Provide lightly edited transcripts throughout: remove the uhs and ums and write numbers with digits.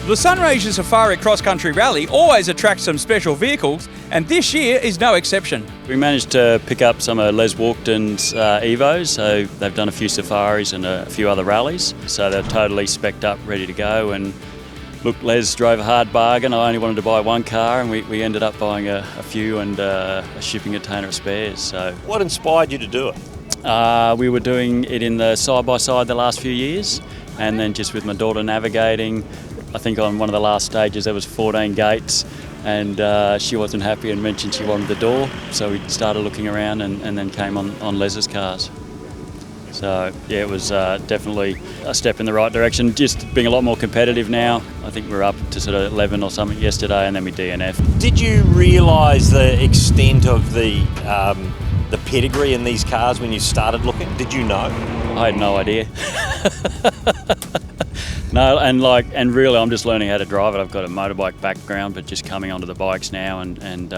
The Sunraysia Safari Cross Country Rally always attracts some special vehicles, and this year is no exception. We managed to pick up some of Les Walkden's Evos, so they've done a few safaris and a few other rallies, so they're totally specced up, ready to go. And look, Les drove a hard bargain. I only wanted to buy one car, and we ended up buying a few and a shipping container of spares. So, what inspired you to do it? We were doing it in the side-by-side the last few years, and then just with my daughter navigating. I think on one of the last stages there was 14 gates, and she wasn't happy and mentioned she wanted the door, so we started looking around and then came on Les's cars. So yeah, it was definitely a step in the right direction, just being a lot more competitive now. I think we're up to sort of 11 or something yesterday, and then we DNF. Did you realise the extent of the pedigree in these cars when you started looking? Did you know? I had no idea. No, and really I'm just learning how to drive it. I've got a motorbike background, but just coming onto the bikes now and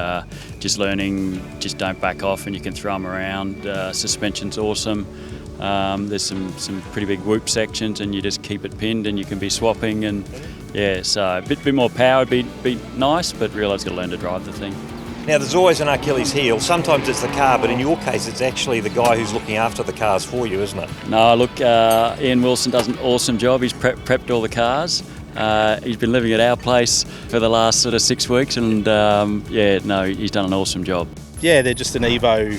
just learning, just don't back off and you can throw them around. Suspension's awesome. There's some pretty big whoop sections and you just keep it pinned and you can be swapping, and yeah, so a bit more power would be nice, but really I've got to learn to drive the thing. Now, there's always an Achilles heel. Sometimes it's the car, but in your case, it's actually the guy who's looking after the cars for you, isn't it? No, look, Ian Wilson does an awesome job. He's prepped all the cars. He's been living at our place for the last sort of 6 weeks, and yeah, no, he's done an awesome job. Yeah, they're just an Evo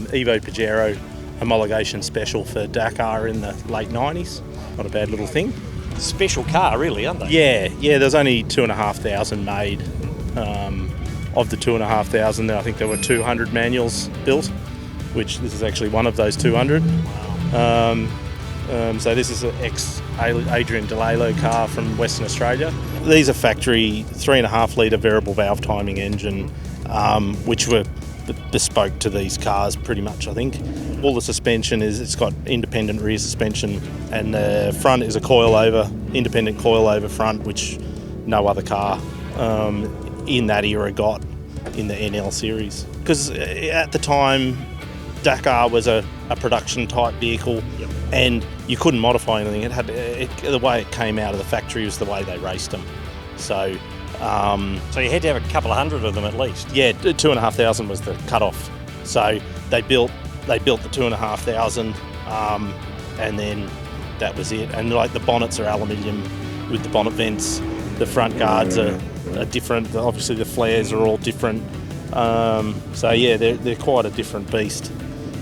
Pajero homologation special for Dakar in the late 90s. Not a bad little thing. Special car, really, aren't they? Yeah, there's only 2,500 made. Of the 2,500, I think there were 200 manuals built, which this is actually one of those 200. So this is an ex-Adrian DeLalo car from Western Australia. These are factory 3.5 litre variable valve timing engine, which were bespoke to these cars pretty much, I think. All the suspension it's got independent rear suspension, and the front is a independent coilover front, which no other car in that era got in the NL series, because at the time Dakar was a production type vehicle. Yep. And you couldn't modify anything. The way it came out of the factory was the way they raced them. So so you had to have a couple of hundred of them at least. Yeah, 2,500 was the cut-off. So they built the 2,500, and then that was it. And like the bonnets are aluminium with the bonnet vents. The front guards are different. Obviously the flares are all different. So yeah, they're quite a different beast.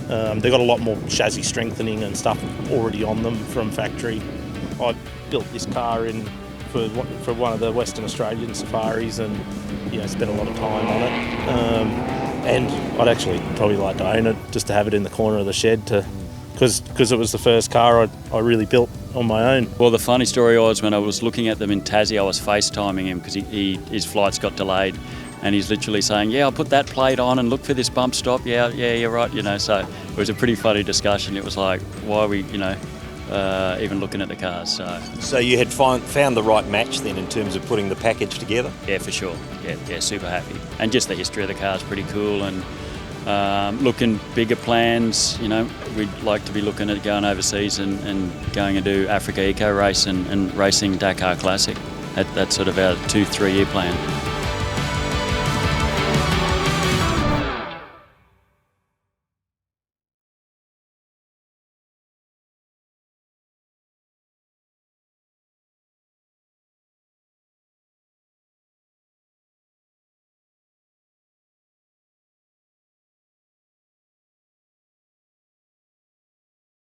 They've got a lot more chassis strengthening and stuff already on them from factory. I built this car for one of the Western Australian safaris, and spent a lot of time on it. And I'd actually probably like to own it, just to have it in the corner of the shed, because it was the first car I really built on my own. Well, the funny story was, when I was looking at them in Tassie, I was FaceTiming him because his flights got delayed, and he's literally saying, yeah, I'll put that plate on and look for this bump stop. Yeah, you're right. So it was a pretty funny discussion. It was like, why are we, even looking at the cars? So you had found the right match then in terms of putting the package together? Yeah, for sure. Yeah, super happy. And just the history of the car is pretty cool. And looking bigger plans, we'd like to be looking at going overseas and going and do Africa Eco Race and racing Dakar Classic. That's sort of our 2-3 year plan.